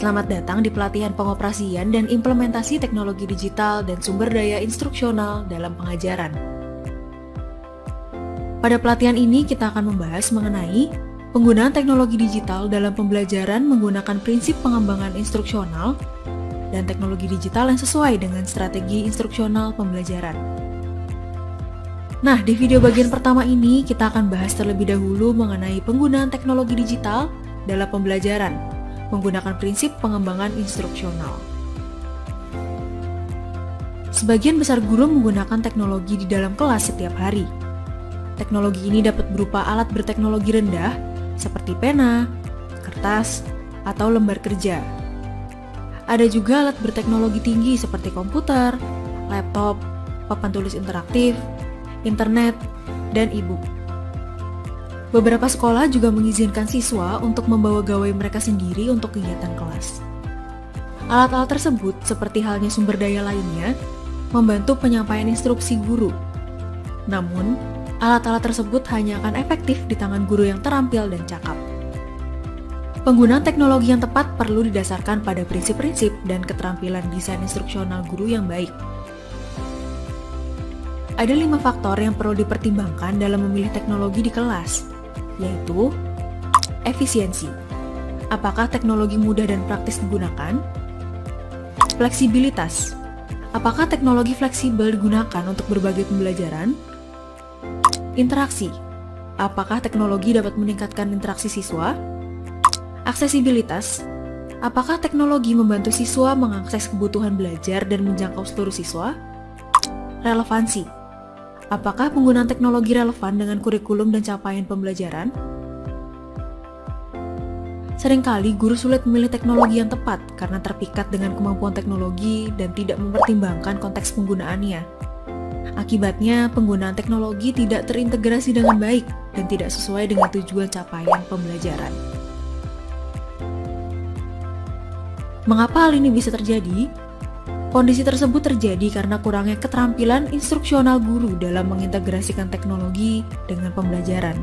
Selamat datang di pelatihan pengoperasian dan implementasi teknologi digital dan sumber daya instruksional dalam pengajaran. Pada pelatihan ini kita akan membahas mengenai penggunaan teknologi digital dalam pembelajaran menggunakan prinsip pengembangan instruksional dan teknologi digital yang sesuai dengan strategi instruksional pembelajaran. Nah, di video bagian pertama ini kita akan bahas terlebih dahulu mengenai penggunaan teknologi digital dalam pembelajaran menggunakan prinsip pengembangan instruksional. Sebagian besar guru menggunakan teknologi di dalam kelas setiap hari. Teknologi ini dapat berupa alat berteknologi rendah seperti pena, kertas, atau lembar kerja. Ada juga alat berteknologi tinggi seperti komputer, laptop, papan tulis interaktif, internet, dan e-book. Beberapa sekolah juga mengizinkan siswa untuk membawa gawai mereka sendiri untuk kegiatan kelas. Alat-alat tersebut, seperti halnya sumber daya lainnya, membantu penyampaian instruksi guru. Namun, alat-alat tersebut hanya akan efektif di tangan guru yang terampil dan cakap. Penggunaan teknologi yang tepat perlu didasarkan pada prinsip-prinsip dan keterampilan desain instruksional guru yang baik. Ada 5 faktor yang perlu dipertimbangkan dalam memilih teknologi di kelas, yaitu efisiensi. Apakah teknologi mudah dan praktis digunakan? Fleksibilitas. Apakah teknologi fleksibel digunakan untuk berbagai pembelajaran? Interaksi. Apakah teknologi dapat meningkatkan interaksi siswa? Aksesibilitas. Apakah teknologi membantu siswa mengakses kebutuhan belajar dan menjangkau seluruh siswa? Relevansi. Apakah penggunaan teknologi relevan dengan kurikulum dan capaian pembelajaran? Seringkali guru sulit memilih teknologi yang tepat karena terpikat dengan kemampuan teknologi dan tidak mempertimbangkan konteks penggunaannya. Akibatnya, penggunaan teknologi tidak terintegrasi dengan baik dan tidak sesuai dengan tujuan capaian pembelajaran. Mengapa hal ini bisa terjadi? Kondisi tersebut terjadi karena kurangnya keterampilan instruksional guru dalam mengintegrasikan teknologi dengan pembelajaran.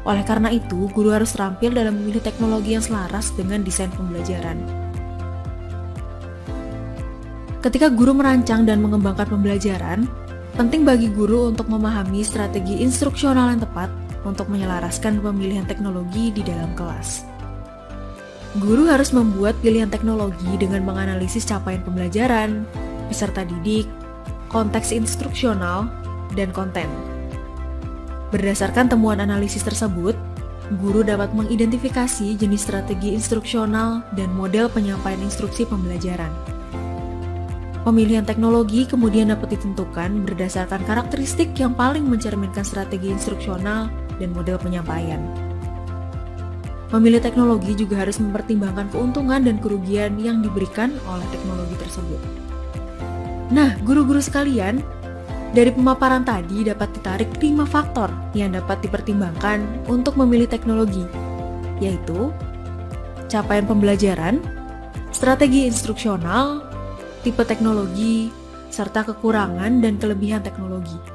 Oleh karena itu, guru harus terampil dalam memilih teknologi yang selaras dengan desain pembelajaran. Ketika guru merancang dan mengembangkan pembelajaran, penting bagi guru untuk memahami strategi instruksional yang tepat untuk menyelaraskan pemilihan teknologi di dalam kelas. Guru harus membuat pilihan teknologi dengan menganalisis capaian pembelajaran, peserta didik, konteks instruksional, dan konten. Berdasarkan temuan analisis tersebut, guru dapat mengidentifikasi jenis strategi instruksional dan model penyampaian instruksi pembelajaran. Pemilihan teknologi kemudian dapat ditentukan berdasarkan karakteristik yang paling mencerminkan strategi instruksional dan model penyampaian. Memilih teknologi juga harus mempertimbangkan keuntungan dan kerugian yang diberikan oleh teknologi tersebut. Nah, guru-guru sekalian, dari pemaparan tadi dapat ditarik 5 faktor yang dapat dipertimbangkan untuk memilih teknologi, yaitu capaian pembelajaran, strategi instruksional, tipe teknologi, serta kekurangan dan kelebihan teknologi.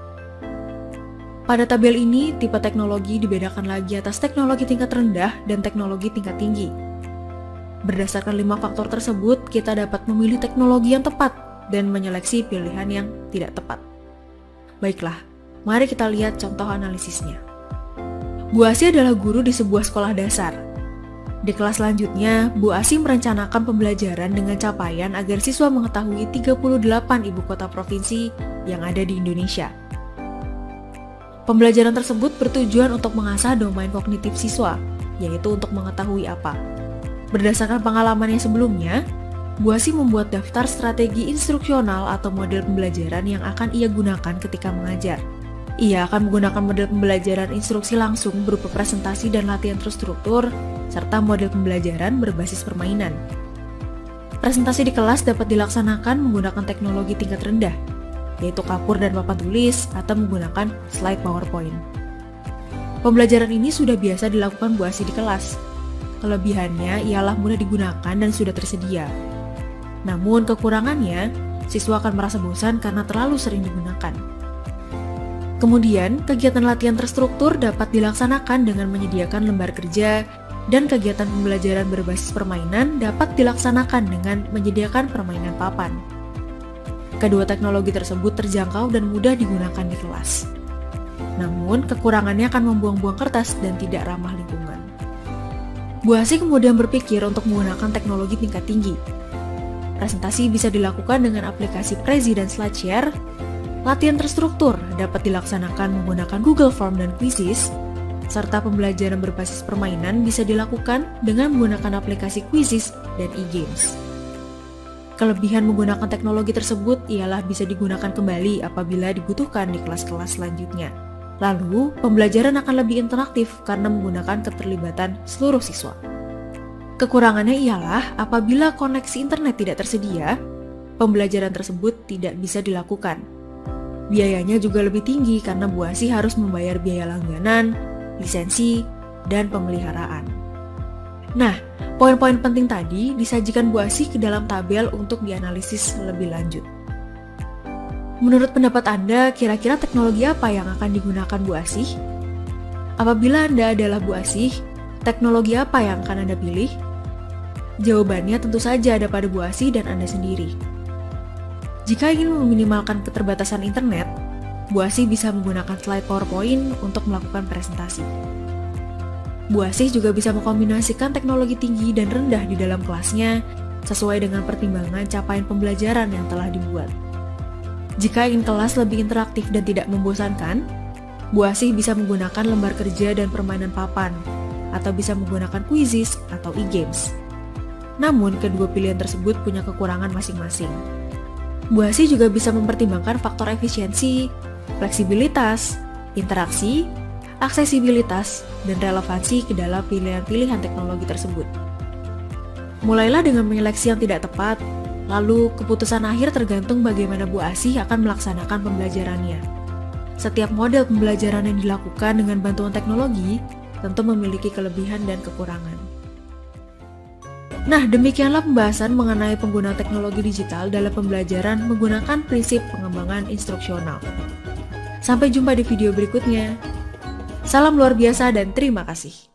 Pada tabel ini, tipe teknologi dibedakan lagi atas teknologi tingkat rendah dan teknologi tingkat tinggi. Berdasarkan 5 faktor tersebut, kita dapat memilih teknologi yang tepat dan menyeleksi pilihan yang tidak tepat. Baiklah, mari kita lihat contoh analisisnya. Bu Asi adalah guru di sebuah sekolah dasar. Di kelas selanjutnya, Bu Asi merencanakan pembelajaran dengan capaian agar siswa mengetahui 38 ibu kota provinsi yang ada di Indonesia. Pembelajaran tersebut bertujuan untuk mengasah domain kognitif siswa, yaitu untuk mengetahui apa. Berdasarkan pengalamannya sebelumnya, Bu Asi membuat daftar strategi instruksional atau model pembelajaran yang akan ia gunakan ketika mengajar. Ia akan menggunakan model pembelajaran instruksi langsung berupa presentasi dan latihan terstruktur, serta model pembelajaran berbasis permainan. Presentasi di kelas dapat dilaksanakan menggunakan teknologi tingkat rendah, yaitu kapur dan papan tulis atau menggunakan slide PowerPoint. Pembelajaran ini sudah biasa dilakukan Bu Asi di kelas. Kelebihannya ialah mudah digunakan dan sudah tersedia. Namun kekurangannya, siswa akan merasa bosan karena terlalu sering digunakan. Kemudian, kegiatan latihan terstruktur dapat dilaksanakan dengan menyediakan lembar kerja dan kegiatan pembelajaran berbasis permainan dapat dilaksanakan dengan menyediakan permainan papan. Kedua teknologi tersebut terjangkau dan mudah digunakan di kelas. Namun, kekurangannya akan membuang-buang kertas dan tidak ramah lingkungan. Bu Asih kemudian berpikir untuk menggunakan teknologi tingkat tinggi. Presentasi bisa dilakukan dengan aplikasi Prezi dan SlideShare. Latihan terstruktur dapat dilaksanakan menggunakan Google Form dan Quizzes, serta pembelajaran berbasis permainan bisa dilakukan dengan menggunakan aplikasi Quizzes dan e-games. Kelebihan menggunakan teknologi tersebut ialah bisa digunakan kembali apabila dibutuhkan di kelas-kelas selanjutnya. Lalu, pembelajaran akan lebih interaktif karena menggunakan keterlibatan seluruh siswa. Kekurangannya ialah apabila koneksi internet tidak tersedia, pembelajaran tersebut tidak bisa dilakukan. Biayanya juga lebih tinggi karena Bu Asih harus membayar biaya langganan, lisensi, dan pemeliharaan. Nah, poin-poin penting tadi disajikan Bu Asih ke dalam tabel untuk dianalisis lebih lanjut. Menurut pendapat Anda, kira-kira teknologi apa yang akan digunakan Bu Asih? Apabila Anda adalah Bu Asih, teknologi apa yang akan Anda pilih? Jawabannya tentu saja ada pada Bu Asih dan Anda sendiri. Jika ingin meminimalkan keterbatasan internet, Bu Asih bisa menggunakan slide PowerPoint untuk melakukan presentasi. Bu Asih juga bisa mengkombinasikan teknologi tinggi dan rendah di dalam kelasnya sesuai dengan pertimbangan capaian pembelajaran yang telah dibuat. Jika ingin kelas lebih interaktif dan tidak membosankan, Bu Asih bisa menggunakan lembar kerja dan permainan papan, atau bisa menggunakan quizzes atau e-games. Namun, kedua pilihan tersebut punya kekurangan masing-masing. Bu Asih juga bisa mempertimbangkan faktor efisiensi, fleksibilitas, interaksi, aksesibilitas, dan relevansi ke dalam pilihan-pilihan teknologi tersebut. Mulailah dengan menyeleksi yang tidak tepat, lalu keputusan akhir tergantung bagaimana Bu Asih akan melaksanakan pembelajarannya. Setiap model pembelajaran yang dilakukan dengan bantuan teknologi tentu memiliki kelebihan dan kekurangan. Nah, demikianlah pembahasan mengenai penggunaan teknologi digital dalam pembelajaran menggunakan prinsip pengembangan instruksional. Sampai jumpa di video berikutnya. Salam luar biasa dan terima kasih.